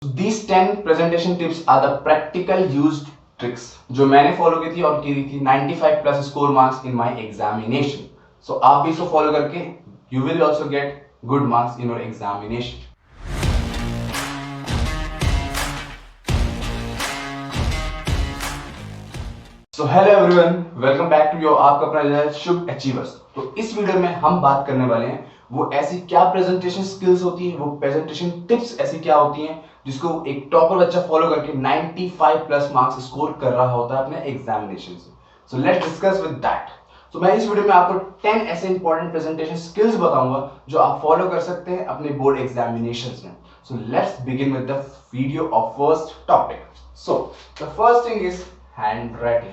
These 10 presentation tips are the practical used tricks जो मैंने follow की थी और की थी 95 plus score marks in my examination. So आप भी इसको फॉलो करके you will also get good marks in your examination. So hello everyone, welcome back to your आपका अपना चैनल शुभ अचीवर्स. तो इस वीडियो में हम बात करने वाले हैं वो ऐसी क्या प्रेजेंटेशन स्किल्स होती है, वो प्रेजेंटेशन टिप्स ऐसी क्या होती हैं जिसको एक टॉपर बच्चा फॉलो करके 95 प्लस मार्क्स स्कोर कर रहा होता है अपने एग्जामिनेशन से. So let's discuss with that. तो मैं इस वीडियो में आपको 10 ऐसे इंपॉर्टेंट प्रेजेंटेशन स्किल्स बताऊंगा जो आप फॉलो कर सकते हैं अपने बोर्ड एग्जामिनेशंस में. So let's begin with the video of first topic. So the first thing is hand writing.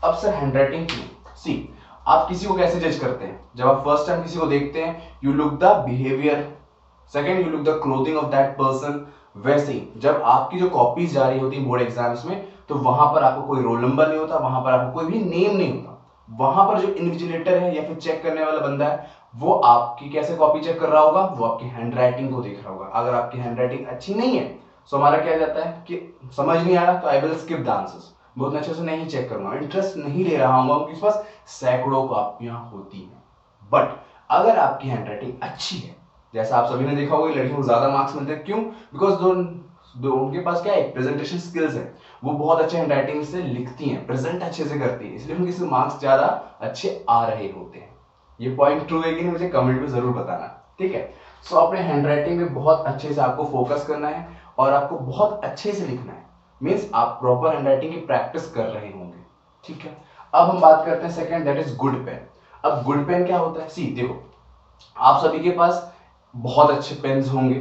अब सर हैंडराइटिंग की सी आप किसी को कैसे जज करते हैं? जब आप फर्स्ट टाइम किसी को देखते हैं, you look the behaviour, second you look the clothing of that person. वैसे ही जब आपकी जो कॉपीज जा रही होती है बोर्ड एग्जाम्स में, तो वहां पर आपको कोई रोल नंबर नहीं होता, वहां पर आपको कोई भी नेम नहीं होता. वहां पर जो इन्विजिलेटर है या फिर चेक करने वाला बंदा है, वो आपकी कैसे कॉपी चेक कर रहा होगा? वो आपकी हैंडराइटिंग को देख रहा होगा. अगर आपकी हैंडराइटिंग अच्छी नहीं है तो हमारा क्या जाता है कि समझ नहीं आ रहा तो I will skip the answers, बहुत अच्छे से नहीं चेक करूंगा, इंटरेस्ट नहीं ले रहा हूं. उनके पास सैकड़ों कॉपियां होती हैं. बट अगर आपकी हैंडराइटिंग अच्छी है, जैसा आप सभी ने देखा होगा लड़कियों को ज्यादा मार्क्स मिलते हैं. क्यों? बिकॉज दो उनके पास क्या है, प्रेजेंटेशन स्किल्स है. वो बहुत अच्छे हैंडराइटिंग से लिखती हैं, प्रेजेंट अच्छे से करती है, इसलिए उनके मार्क्स ज्यादा अच्छे आ रहे होते हैं. ये पॉइंट ट्रू है कि नहीं, मुझे कमेंट में जरूर बताना. ठीक है. सो अपने हैंडराइटिंग में बहुत अच्छे से आपको फोकस करना है और आपको बहुत अच्छे से लिखना है. मीन्स आप प्रॉपर हैंडराइटिंग की प्रैक्टिस कर रहे होंगे. ठीक है. अब हम बात करते हैं second, that is good pen. अब गुड पेन क्या होता है? सी देखो, आप सभी के पास बहुत अच्छे पेन्स होंगे,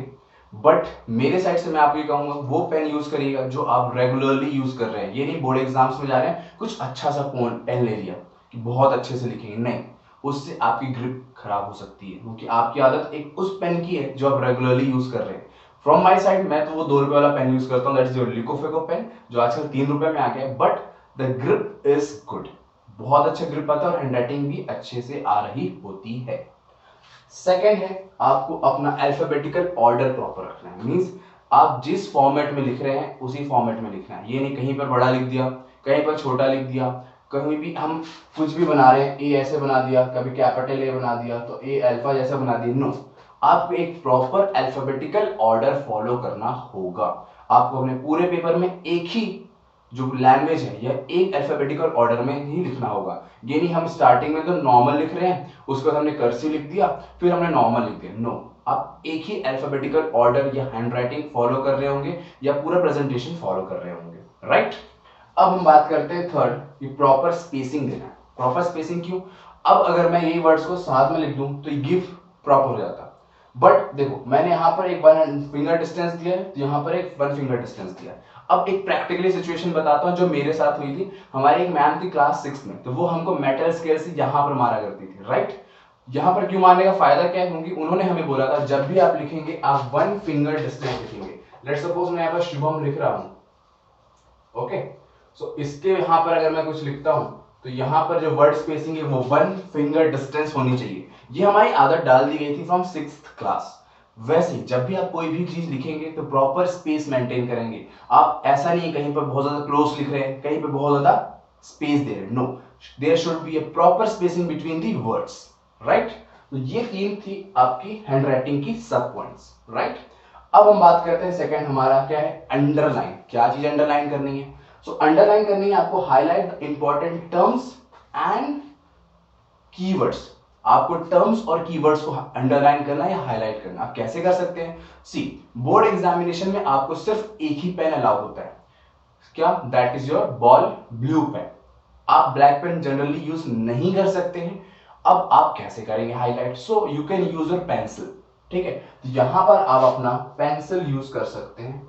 बट मेरे साइड से मैं आपको ये कहूंगा वो पेन यूज करिएगा जो आप रेगुलरली यूज कर रहे हैं. ये नहीं बोर्ड एग्जाम्स में जा रहे हैं कुछ अच्छा सा पेन ले लिया कि बहुत अच्छे से लिखेंगे, नहीं. उससे आपकी ग्रिप खराब हो सकती है क्योंकि आपकी आदत एक उस पेन की है जो आप रेगुलरली यूज कर रहे हैं. फ्रॉम माई साइड मैं तो वो 2 रुपए वाला पेन यूज करता हूँ, दैट इज योर लिकोफेको पेन, जो आजकल 3 रुपए में आ गया है. But the grip is good, बहुत अच्छा ग्रिप आता है और हैंडराइटिंग भी अच्छे से आ रही होती है. सेकेंड है, आपको अपना अल्फाबेटिकल ऑर्डर प्रॉपर रखना है. मीन्स आप जिस फॉर्मेट में लिख रहे हैं उसी फॉर्मेट में लिखना है. ये नहीं कहीं पर बड़ा लिख दिया, कहीं पर छोटा लिख दिया, कहीं भी हम कुछ भी बना रहे हैं, ए ऐसे बना दिया, कभी कैपिटल ए बना दिया तो ए अल्फा जैसा बना दिया. नो, आपको एक प्रॉपर अल्फाबेटिकल ऑर्डर फॉलो करना होगा. आपको अपने पूरे पेपर में एक ही जो लैंग्वेज है या एक अल्फाबेटिकल ऑर्डर में ही लिखना होगा. ये नहीं हम स्टार्टिंग में तो नॉर्मल लिख रहे हैं, उसके बाद हमने कर्सिव लिख दिया, फिर हमने नॉर्मल लिख दिया. नो, आप एक ही अल्फाबेटिकल ऑर्डर या हैंडराइटिंग फॉलो कर रहे होंगे या पूरा प्रेजेंटेशन फॉलो कर रहे होंगे. राइट. अब हम बात करते हैं थर्ड, कि प्रॉपर स्पेसिंग देना. प्रॉपर स्पेसिंग क्यों? अब अगर मैं यही वर्ड्स को साथ में लिख दूं तो ये गिव प्रॉपर हो जाता. बट देखो, मैंने यहां पर एक 1 फिंगर डिस्टेंस दिया है, तो यहां पर एक 1 फिंगर डिस्टेंस दिया है. अब एक प्रैक्टिकली सिचुएशन बताता हूं जो मेरे साथ हुई थी. हमारी एक मैम थी क्लास 6 में, तो वो हमको मेटल स्केल से यहां पर मारा करती थी. राइट. यहां पर क्यों मारने का फायदा क्या है? क्योंकि उन्होंने हमें बोला था जब भी आप लिखेंगे आप 1 फिंगर डिस्टेंस लिखेंगे. लेट्स सपोज मैं यहां पर शुभम लिख रहा हूं. ओके. सो इसके यहां पर अगर मैं कुछ लिखता हूं तो यहां पर जो वर्ड स्पेसिंग है वो 1 फिंगर डिस्टेंस होनी चाहिए. ये हमारी आदत डाल दी गई थी फ्रॉम 6th क्लास. वैसे जब भी आप कोई भी चीज लिखेंगे तो प्रॉपर स्पेस मेंटेन करेंगे. आप ऐसा नहीं कहीं पर बहुत ज्यादा क्लोज लिख रहे हैं, कहीं पर बहुत ज्यादा स्पेस दे रहे हैं. No, there should be a proper spacing between the words. Right. तो ये 3 थी आपकी हैंडराइटिंग की सब पॉइंट्स. राइट. अब हम बात करते हैं सेकंड, हमारा क्या है? अंडरलाइन. क्या चीज अंडरलाइन करनी है? सो अंडरलाइन करनी है आपको highlight the important terms and keywords. आपको टर्म्स और कीवर्ड्स को अंडरलाइन करना है या हाईलाइट करना. आप कैसे कर सकते हैं? सी, बोर्ड एग्जामिनेशन में आपको सिर्फ एक ही पेन अलाउड होता है. क्या? That is your ball blue pen. आप ब्लैक पेन जनरली यूज नहीं कर सकते हैं. अब आप कैसे करेंगे highlight? So you can use your pencil. ठीक है. तो यहां पर आप अपना पेंसिल यूज कर सकते हैं.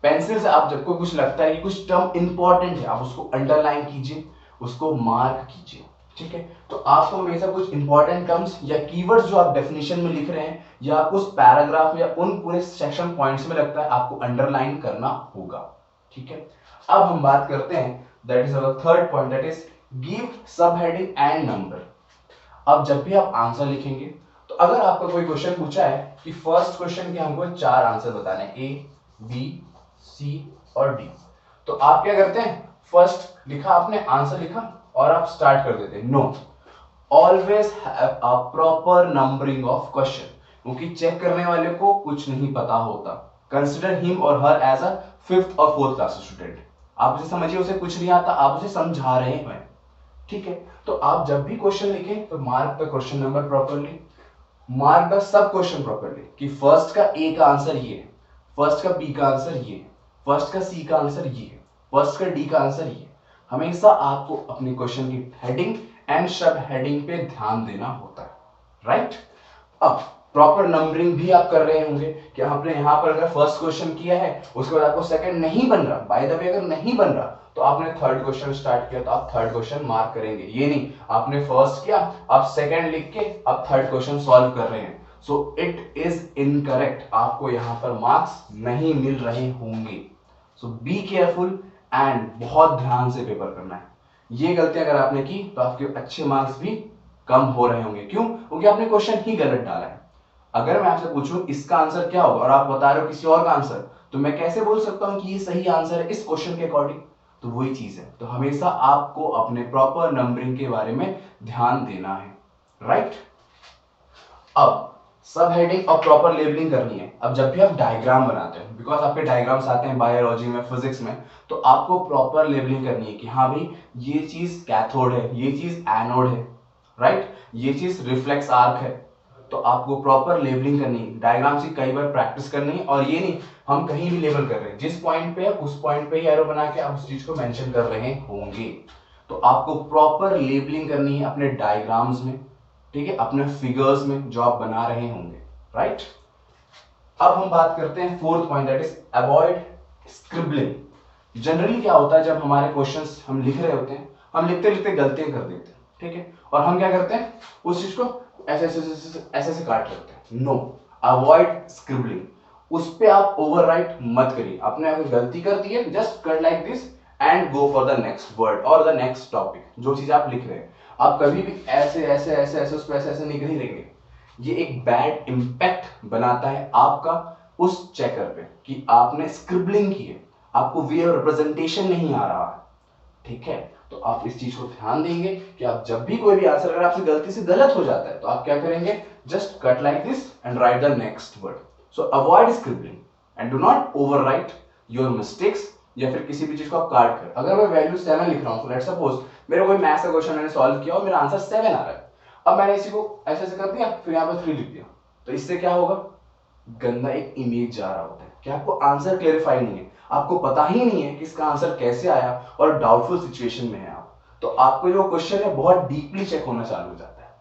पेंसिल से आप जब को कुछ लगता है कि कुछ टर्म इंपॉर्टेंट है, आप उसको अंडरलाइन कीजिए, उसको मार्क कीजिए. ठीक है. तो आपको हमेशा कुछ इंपॉर्टेंट टर्म्स या कीवर्ड्स जो आप डेफिनेशन में लिख रहे हैं या उस पैराग्राफ या उन पूरे सेक्शन पॉइंट्स में लगता है आपको अंडरलाइन करना होगा. ठीक है. अब हम बात करते हैं, that is our third point, that is give सब हेडिंग एंड नंबर. अब जब भी आप आंसर लिखेंगे तो तो अगर आपका कोई क्वेश्चन पूछा है कि फर्स्ट क्वेश्चन के हमको 4 आंसर बताने हैं, ए, बी, सी और डी, तो आप क्या करते हैं, फर्स्ट लिखा आपने, आंसर लिखा और आप स्टार्ट कर देते हैं। No, always have a proper numbering of question, क्योंकि चेक करने वाले को कुछ नहीं पता होता। कंसिडर हिम और हर एज अ 5th और 4th क्लास स्टूडेंट। आप उसे समझिए उसे कुछ नहीं आता, आप उसे समझा रहे हैं, ठीक है। तो आप जब भी क्वेश्चन लिखें तो mark the question number properly, mark the sub question properly, कि फर्स्ट का ए का आंसर ये है, फर्स्ट का बी का आंसर ये है, फर्स्ट का सी का आंसर ये है, फर्स्ट का डी का आंसर ये। हमेशा आपको अपने क्वेश्चन की हेडिंग एंड सब हेडिंग पे ध्यान देना होता है, राइट। अब प्रॉपर नंबरिंग भी आप कर रहे होंगे कि आपने यहाँ पर अगर फर्स्ट क्वेश्चन किया है, उसके बाद आपको सेकंड नहीं बन रहा, बाय द वे अगर नहीं बन रहा तो आपने थर्ड क्वेश्चन स्टार्ट किया तो आप थर्ड क्वेश्चन मार्क करेंगे। ये नहीं आपने फर्स्ट किया, आप सेकंड लिख के आप थर्ड क्वेश्चन सॉल्व कर रहे हैं, सो इट इज इनकरेक्ट, आपको यहाँ पर मार्क्स नहीं मिल रहे होंगे। सो बी केयरफुल एंड बहुत ध्यान से पेपर करना है। ये गलतियां अगर आपने की तो आपके अच्छे मार्क्स भी कम हो रहे होंगे। क्यों? क्योंकि आपने क्वेश्चन ही गलत डाला है। अगर मैं आपसे पूछूं इसका आंसर क्या होगा और आप बता रहे हो किसी और का आंसर, तो मैं कैसे बोल सकता हूं कि ये सही आंसर है इस क्वेश्चन के अकॉर्डिंग? तो वही चीज है। तो हमेशा आपको अपने प्रॉपर नंबरिंग के बारे में ध्यान देना है, राइट। अब सब हेडिंग और प्रॉपर लेबलिंग करनी है। अब जब भी आप डायग्राम बनाते हैं, बिकॉज आपके डायग्राम्स आते हैं बायोलॉजी में, फिजिक्स में, तो आपको प्रॉपर लेबलिंग करनी है कि हाँ भाई ये चीज कैथोड है, ये चीज एनोड है, राइट, ये चीज रिफ्लेक्स आर्क है। तो आपको प्रॉपर लेबलिंग करनी है, डायग्राम से कई बार प्रैक्टिस करनी है। और ये नहीं हम कहीं भी लेबल कर रहे हैं, जिस पॉइंट पे है उस पॉइंट पे ही एरो बना के आप उस चीज को मेंशन कर रहे होंगे। तो आपको प्रॉपर लेबलिंग करनी है अपने डायग्राम्स में, ठीक है, अपने फिगर्स में जो आप बना रहे होंगे, राइट। अब हम बात करते हैं fourth point, that is avoid scribbling. Generally क्या होता है, जब हमारे क्वेश्चंस हम लिख रहे होते हैं, हम लिखते लिखते गलतियां कर देते हैं, ठीक है, और हम क्या करते हैं उस चीज को ऐसे ऐसे ऐसे ऐसे काट लेते हैं। नो, अवॉइड स्क्रिबलिंग, उस पे आप ओवरराइट मत करिए। आपने अगर गलती कर दी है, just cut like this and go for the next word और द नेक्स्ट टॉपिक, जो चीज आप लिख रहे हैं। आप कभी भी ऐसे ऐसे ऐसे ऐसे उस पर ऐसे ऐसे नहीं करेंगे। ये एक बैड इंपैक्ट बनाता है आपका उस चेकर पे कि आपने स्क्रिबलिंग की है, आपको वे ऑफ रिप्रेजेंटेशन नहीं आ रहा है, ठीक है। तो आप इस चीज को ध्यान देंगे कि आप जब भी कोई भी आंसर अगर आपसे गलती से गलत हो जाता है तो आप क्या करेंगे, just cut like this and right the next word. So avoid scribbling and do not overwrite your mistakes, या फिर किसी भी चीज को आप काट कर। अगर मैं वैल्यू 7 लिख रहा हूं, लेट्स सपोज मेरा कोई मैथ्स का क्वेश्चन मैंने सॉल्व किया और मेरा आंसर 7 आ रहा है, अब मैंने इसी को ऐसे ऐसे कर दिया, फिर यहाँ पर 3 लिख दिया, तो इससे क्या होगा, गंदा एक इमेज जा रहा होता है कि आपको आंसर क्लेरिफाई नहीं है, आपको पता ही नहीं है कि इसका आंसर कैसे आया और डाउटफुल सिचुएशन में है आप, तो आपको जो क्वेश्चन है बहुत डीपली चेक होना चालू हो जाता है।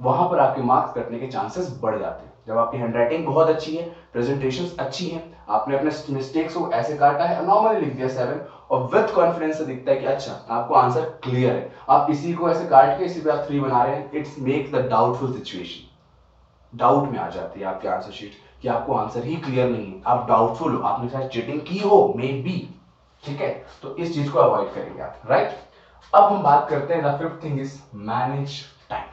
वहां पर आपके मार्क्स कटने के चांसेस बढ़ जाते हैं। जब आपकी हैंडराइटिंग बहुत अच्छी है, प्रेजेंटेशन अच्छी है, आपने अपने मिस्टेक्स को ऐसे काटा है, नॉर्मली लिख दिया 7 और विद कॉन्फिडेंस से दिखता है कि अच्छा आपको आंसर क्लियर है, आप इसी को ऐसे काट के इसी पे आप 3 बना रहे हैं, it's make the doubtful situation, doubt में आ जाती है आपकी आंसर शीट कि आपको आंसर ही क्लियर नहीं है, आप डाउटफुल हो, आपने शायद चीटिंग की हो मे बी, ठीक है। तो इस चीज को अवॉइड करेंगे आप, राइट। अब हम बात करते हैं the fifth thing is manage time.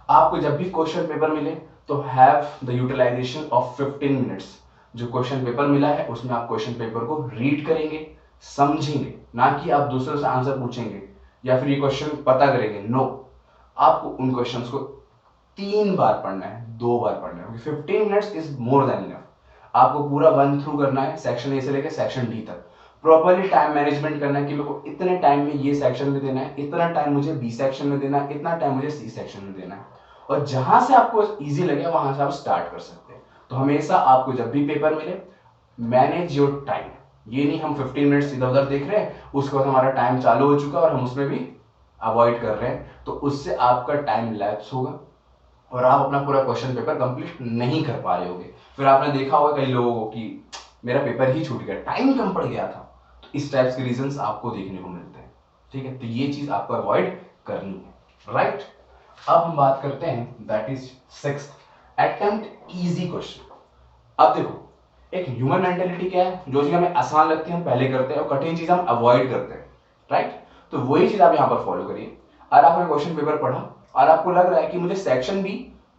आपको जब भी क्वेश्चन पेपर मिले तो have the utilization of 15 minutes. जो क्वेश्चन पेपर मिला है उसमें आप क्वेश्चन पेपर को रीड करेंगे, समझेंगे, ना कि आप दूसरों से आंसर पूछेंगे या फिर ये क्वेश्चन पता करेंगे। नो, आपको उन क्वेश्चंस को 3 बार पढ़ना है, 2 बार पढ़ना है, 15 minutes is more than enough. आपको पूरा वन थ्रू करना है, सेक्शन ए से लेकर सेक्शन डी तक। प्रॉपर्ली टाइम मैनेजमेंट करना है कि मेरे को इतने टाइम में ये सेक्शन में देना है, इतना टाइम मुझे बी सेक्शन में देना है, इतना टाइम मुझे सी सेक्शन में देना है, और जहां से आपको इजी लगे वहां से आप स्टार्ट कर सकते हैं। तो हमेशा आपको जब भी पेपर मिले, मैनेज योर टाइम। ये नहीं हम 15 मिनट्स इधर उधर देख रहे हैं, उसके बाद हमारा टाइम चालू हो चुका और हम उसमें भी अवॉइड कर रहे हैं, तो उससे आपका टाइम लैप्स होगा और आप अपना पूरा क्वेश्चन पेपर कंप्लीट नहीं कर पा रहे होगे। फिर आपने देखा होगा कई लोगों को कि मेरा पेपर ही छूट गया, टाइम कम पड़ गया था। तो इस टाइप्स के रीजंस आपको देखने को मिलते हैं, ठीक है। तो ये चीज आपको अवॉइड करनी है, राइट। अब हम बात करते हैं that is sixth, attempt easy question. अब देखो एक ह्यूमन मेंटेलिटी क्या है, जो चीज हमें आसान लगती है हम पहले करते हैं और कठिन चीज हम अवॉइड करते हैं, राइट। तो वही चीज आप यहाँ पर फॉलो करिए। और आपने क्वेश्चन पेपर पढ़ा और आपको लग रहा है कि मुझे सेक्शन बी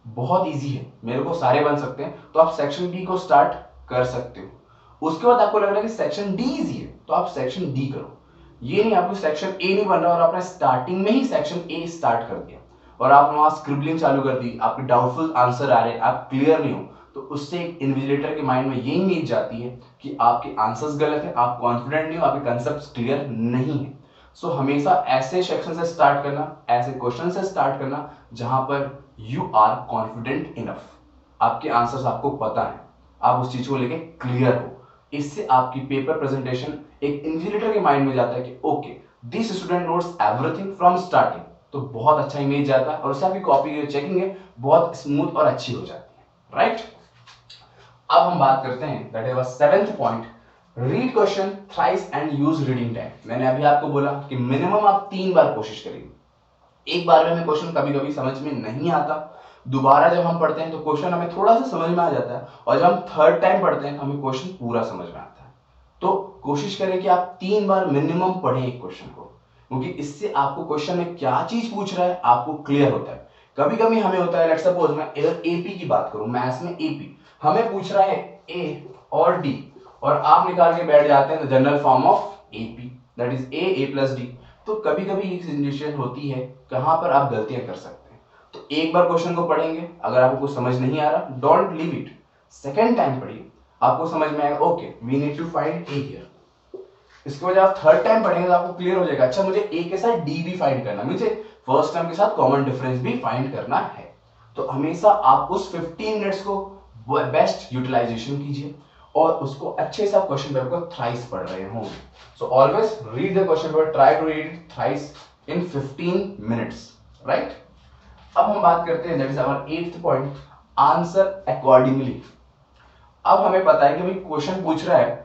बहुत इजी है, मेरे को सारे बन सकते हैं, तो आप सेक्शन डी को स्टार्ट कर सकते हो। उसके बाद आपको लग रहा है कि सेक्शन डी इजी है, तो आप सेक्शन डी करो। ये नहीं आपको सेक्शन ए नहीं बन रहा और आपने स्टार्टिंग में ही सेक्शन ए स्टार्ट कर दिया और आप वहां स्क्रिबलिंग चालू कर दी, आपके डाउटफुल आंसर आ रहे हैं, आप क्लियर नहीं हो, तो उससे एक इन्विजिलेटर के माइंड में ये इमेज जाती है कि आपके आंसर्स गलत है, आप कॉन्फिडेंट नहीं हो, आपके कंसेप्ट क्लियर नहीं है। सो हमेशा ऐसे सेक्शन से स्टार्ट करना, ऐसे क्वेश्चन से स्टार्ट करना जहां पर यू आर कॉन्फिडेंट इनफ, आपके आंसर्स आपको पता है, आप उस चीज को लेके क्लियर हो। इससे आपकी पेपर प्रेजेंटेशन एक इन्विजिलेटर के माइंड में जाता है कि okay this student notes everything from starting, तो बहुत अच्छा इमेज जाता है और उससे आपकी कॉपी चेकिंग है बहुत स्मूथ और अच्छी हो जाती है, राइट। अब हम बात करते हैं that is seventh point, read question thrice and use reading time. मैंने अभी आपको बोला कि मिनिमम आप 3 बार कोशिश करेंगे। एक बार में हमें क्वेश्चन कभी कभी समझ में नहीं आता, दोबारा जब हम पढ़ते हैं तो क्वेश्चन हमें थोड़ा सा समझ में आ जाता है, और जब हम थर्ड टाइम पढ़ते हैं तो हमें क्वेश्चन पूरा समझ में आता है। तो कोशिश करें कि आप 3 बार मिनिमम पढ़ें एक क्वेश्चन को, क्योंकि इससे आपको क्वेश्चन में क्या चीज पूछ रहा है आपको क्लियर होता है। कभी कभी हमें होता है, लेट्स सपोज मैं इधर एपी की बात करूं, मैथ्स में एपी हमें पूछ रहा है ए और डी, और आप निकाल के बैठ जाते हैं general form of AP that is a plus D. तो कभी कभी एक सिचुएशन होती है कहां पर आप गलतियां कर सकते हैं। तो एक बार क्वेश्चन को पढ़ेंगे, अगर आपको कुछ समझ नहीं आ रहा don't leave it, second time पढ़िए, आपको समझ में आएगा okay we need to find a here. इसके वजह आप थर्ड टाइम पढ़ेंगे तो आपको क्लियर हो जाएगा, अच्छा मुझे ए के साथ डी भी फाइंड करना, मुझे फर्स्ट टर्म के साथ कॉमन डिफरेंस भी फाइंड करना है। तो हमेशा आप उस 15 मिनट्स को बेस्ट यूटिलाइजेशन कीजिए और उसको अच्छे से आप क्वेश्चन पेपर को थ्राइस पढ़ रहे होंगे। So always read the question paper, try to read it thrice in 15 minutes, right. अब हम बात करते हैं that is our 8th point, answer accordingly. अब हमें पता है कि भाई क्वेश्चन पूछ रहा है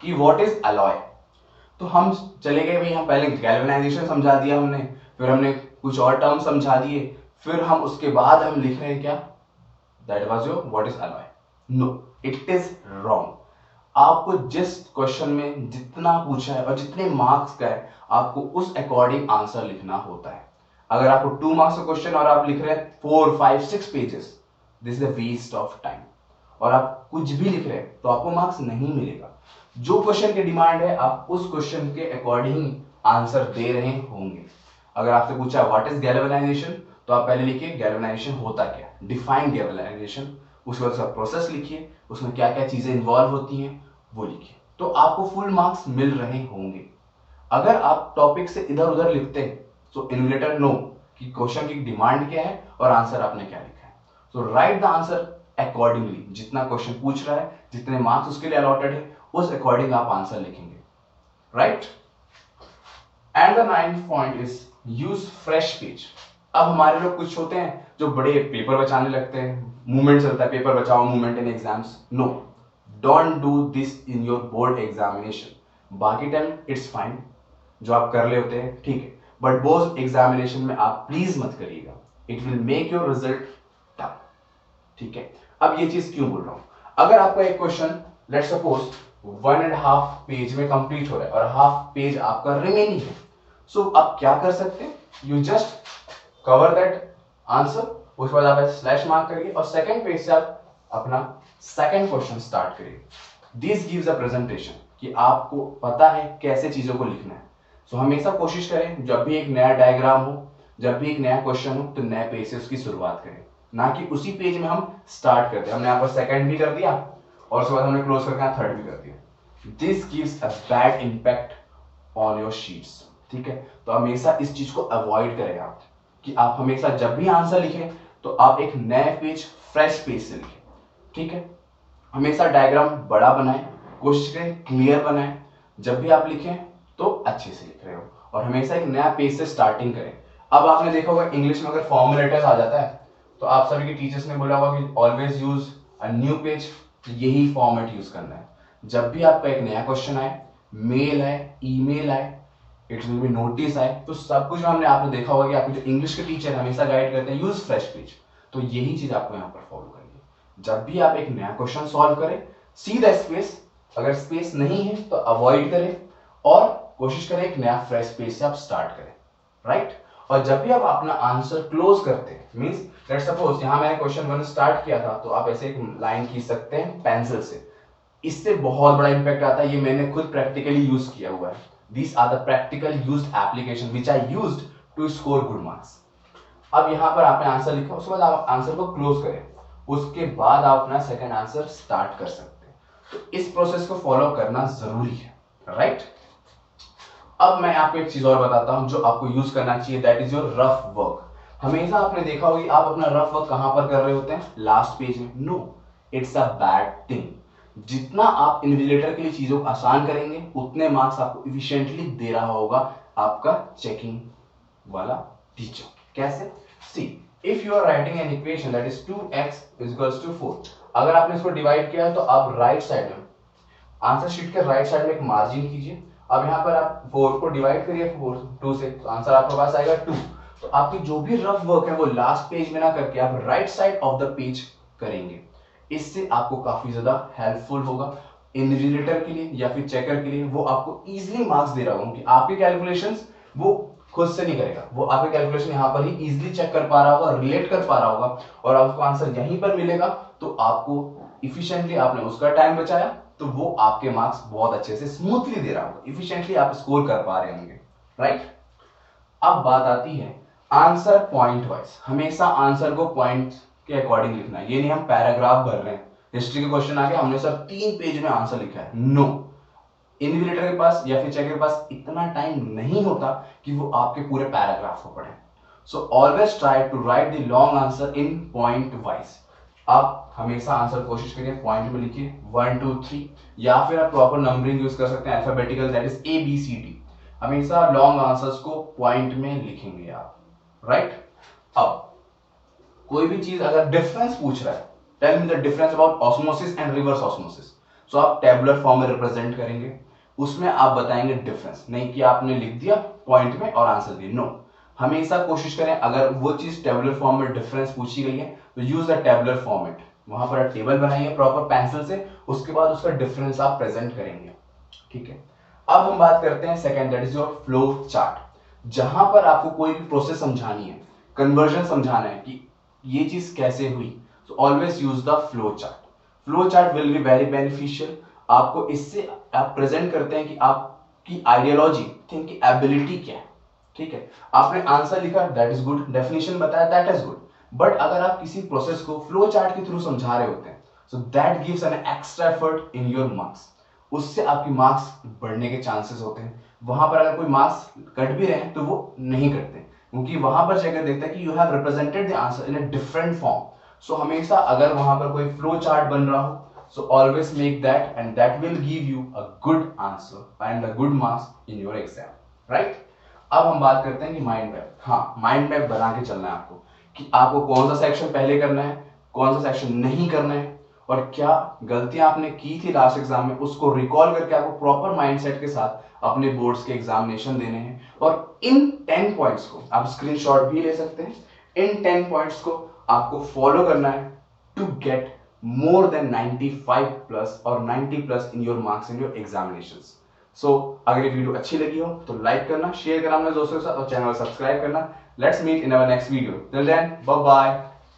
कि व्हाट इज अलॉय, तो हम चले गए भाई, हम पहले गैल्वेनाइजेशन समझा दिया हमने, फिर हमने कुछ और टर्म समझा दिए, फिर हम उसके बाद हम लिख रहे हैं क्या, that was your what is alloy. No, it is wrong. आपको जिस क्वेश्चन में जितना पूछा है और जितने मार्क्स का है आपको उस अकॉर्डिंग आंसर लिखना होता है। अगर आपको 2 मार्क्स का क्वेश्चन और आप लिख रहे हैं 4, 5, 6 pages, this is a waste of time, और आप कुछ भी लिख रहे हैं तो आपको मार्क्स नहीं मिलेगा। जो क्वेश्चन की डिमांड है आप उस क्वेश्चन के अकॉर्डिंग आंसर दे रहे होंगे। अगर आपसे पूछा व्हाट इज गैल्वेनाइजेशन, तो आप पहले लिखिए गैल्वेनाइजेशन होता क्या, डिफाइन गैल्वेनाइजेशन, उसके बाद उसका प्रोसेस लिखिए, उसमें क्या क्या चीजें इन्वॉल्व होती हैं वो लिखिए, तो आपको फुल मार्क्स मिल रहे होंगे। अगर आप टॉपिक से इधर उधर लिखते हैं तो इन्विजिलेटर नो कि क्वेश्चन की डिमांड क्या है और आंसर आपने क्या लिखा है। सो राइट द आंसर अकॉर्डिंगली, जितना क्वेश्चन पूछ रहा है, जितने मार्क्स उसके लिए अलॉटेड है, उस अकॉर्डिंग आप आंसर लिखेंगे, right. And the 9th point is use fresh page. अब हमारे लोग कुछ होते हैं जो बड़े पेपर बचाने लगते हैं, मूवमेंट चलता है, पेपर बचाओ movement in exams, no, don't do this in your board examination. बाकी टाइम इट्स फाइन, जो आप कर रहे होते हैं ठीक है, बट बोर्ड एग्जामिनेशन में आप प्लीज मत करिएगा, it will make your result tough, ठीक है। अब ये चीज क्यों बोल रहा हूं, अगर आपका एक क्वेश्चन लेट्स सपोज 1.5 पेज में कंप्लीट हो रहा है और हाफ पेज आपका रिमेनिंग है, सो आप क्या कर सकते हैं, you just cover that answer, उसके बाद आप स्लैश मार्क करिए और सेकंड पेज से आप अपना सेकंड क्वेश्चन स्टार्ट करिए। दिस गिव्स अ प्रेजेंटेशन कि आपको पता है कैसे चीजों को लिखना है। सो हमेशा कोशिश करें जब भी एक नया डायग्राम हो, जब भी एक नया क्वेश्चन हो, तो नए पेज से उसकी शुरुआत करें, ना कि उसी पेज में हम स्टार्ट करते हैं। हमने यहाँ पर सेकंड भी कर दिया और उसके बाद हमने क्लोज करके यहाँ थर्ड भी कर दिया। This gives a bad impact on your sheets, ठीक है। तो हमेशा इस चीज को अवॉइड करें आप, कि आप हमेशा जब भी आंसर लिखें तो आप एक नए पेज फ्रेश पेज से लिखें, ठीक है। हमेशा डायग्राम बड़ा बनाएं, कोशिश करें क्लियर बनाएं, जब भी आप लिखें तो अच्छे से लिख रहे हो, और हमेशा एक नया पेज से स्टार्टिंग करें। अब आपने देखा होगा इंग्लिश में अगर फॉर्मुलेटर्स आ जाता है तो आप सभी के टीचर्स ने बोला होगा कि always use a new page, यही फॉर्मेट यूज करना है। जब भी आपका एक नया क्वेश्चन आए, मेल आए, ईमेल आए, इट विल बी नोटिस आए, तो सब कुछ हमने आपने देखा होगा कि आपके जो इंग्लिश के टीचर हमेशा गाइड करते हैं यूज फ्रेश पेज, तो यही चीज आपको यहाँ पर फॉलो करनी है। जब भी आप एक नया क्वेश्चन सॉल्व करें, सी द स्पेस, अगर स्पेस नहीं है तो अवॉइड करें और कोशिश करें एक नया फ्रेश पेज से आप स्टार्ट करें, राइट। और जब भी आप अपना आंसर क्लोज करते हैं, मींस लेट्स सपोज यहाँ मैंने क्वेश्चन 1 स्टार्ट किया था, तो आप ऐसे एक लाइन खींच सकते हैं पेंसिल से। इससे बहुत बड़ा इंपैक्ट आता है, ये मैंने खुद प्रैक्टिकली यूज किया हुआ है। These are the practical used application which I used to score good marks. अब यहाँ पर आपने आंसर लिखा, उसके बाद आप आंसर को क्लोज करें, उसके बाद आप अपना सेकंड आंसर स्टार्ट कर सकते हैं। तो इस प्रोसेस को फॉलो करना जरूरी है, राइट। अब मैं आपको एक चीज और बताता हूं जो आपको यूज करना चाहिए, that is your rough work. हमेशा आपने देखा होगा आप अपना रफ वर्क कहां पर कर रहे होते हैं, लास्ट पेज में। No, it's a bad thing. जितना आप इन्विजिलेटर के लिए चीजों को आसान करेंगे, उतने मार्क्स आपको इफिशिएंटली दे रहा होगा आपका चेकिंग वाला टीचर। कैसे? See, if you are writing an equation that is 2x equals to 4, अगर आपने इसको डिवाइड किया है तो आप राइट साइड में, आंसर शीट के राइट साइड में एक मार्जिन कीजिए। अब यहाँ पर आप 4 को डिवाइड करिए 2 से, तो आंसर आपके पास आएगा 2। तो आपकी जो भी रफ वर्क है वो लास्ट पेज में ना करके आप right side of the page करेंगे। इससे आपको काफी ज्यादा हेल्पफुल होगा इन्विजिलेटर के लिए या फिर चेकर के लिए। वो आपको इजीली मार्क्स दे रहा होगा कि आपके कैलकुलेशंस वो खुद से नहीं करेगा, वो आपके कैलकुलेशन यहाँ पर ही इजीली चेक कर पा रहा होगा, रिलेट कर पा रहा होगा, और आपको आंसर यहीं पर मिलेगा। तो आपको इफिशिएंटली, आपने उसका टाइम बचाया, तो वो आपके मार्क्स बहुत अच्छे से स्मूथली दे रहा होगा, इफिशिएंटली आप स्कोर कर पा रहे होंगे, राइट। अब बात आती है आंसर पॉइंट वाइज। हमेशा आंसर को पॉइंट के अकॉर्डिंग लिखना है, ये नहीं हम पैराग्राफ भर रहे हैं। हिस्ट्री के क्वेश्चन आ गया, हमने सर 3 पेज में आंसर लिखा है, नो। इन्विजिलेटर के पास या फिर चेकर के पास इतना टाइम नहीं होता कि वो आपके पूरे पैराग्राफ को पढ़े। So always try to write the long answer in point wise. आप हमेशा आंसर कोशिश करिए पॉइंट में लिखिए 1 2 3, या फिर आप प्रॉपर नंबरिंग यूज कर सकते हैं अल्फाबेटिकल, दैट इज ABCD। हमेशा लॉन्ग आंसर्स को पॉइंट में लिखेंगे आप, राइट। अब कोई भी चीज अगर डिफरेंस पूछ रहा है, tell me the difference about osmosis and reverse osmosis, so आप टेबुलर फॉर्म में रिप्रेजेंट करेंगे, उसमें आप बताएंगे डिफरेंस, नहीं कि आपने लिख दिया पॉइंट में और आंसर दिया। नो, हमेशा कोशिश करें अगर वो चीज टेबुलर फॉर्म में डिफरेंस पूछी गई है तो यूज द टेबुलर फॉर्मेट। वहां पर टेबल बनाइए प्रॉपर पेंसिल से, उसके बाद उसका डिफरेंस आप प्रेजेंट करेंगे, ठीक है। अब हम बात करते हैं second, that is your flow chart. जहां पर आपको कोई भी प्रोसेस समझानी है, कन्वर्जन समझाना है कि ये चीज कैसे हुई, तो always use the flow chart. Flow chart will be very beneficial. आपको इससे आप प्रेजेंट करते हैं कि आपकी आइडियोलॉजी, थिंकिंग एबिलिटी क्या है, ठीक है। आपने आंसर लिखा, दैट इज गुड, डेफिनेशन बताया, दैट इज गुड, बट अगर आप किसी प्रोसेस को फ्लो चार्ट के थ्रू समझा रहे होते हैं, so that gives an extra effort in your marks. उससे आपकी मार्क्स बढ़ने के चांसेस होते हैं। वहां पर अगर कोई मार्क्स कट भी रहे हैं तो वो नहीं कटते, क्योंकि वहां पर चेकर देखता है कि you have represented the answer in a different form. So हमेशा अगर वहां पर कोई फ्लो चार्ट बन रहा हो, so always make that, and that will give you a good answer and a good marks in your exam, right? अब हम बात करते हैं कि माइंड मैप। हाँ, माइंड मैप बना के चलना है आपको कि आपको कौन सा सेक्शन पहले करना है, कौन सा सेक्शन नहीं करना है, और क्या गलतियां आपने की थी लास्ट एग्जाम में उसको रिकॉल करके आपको प्रॉपर माइंडसेट के साथ अपने बोर्ड्स के एग्जामिनेशन देने हैं। और इन 10 पॉइंट्स को आप स्क्रीनशॉट भी ले सकते हैं। इन 10 पॉइंट्स को आपको फॉलो करना है to get more than 95 plus or 90 plus in your marks in your examinations. So अगर ये वीडियो अच्छी लगी हो तो लाइक करना, शेयर करना अपने दोस्तों के साथ और चैनल सब्सक्राइब करना। Let's meet in our next video. Till then, bye bye.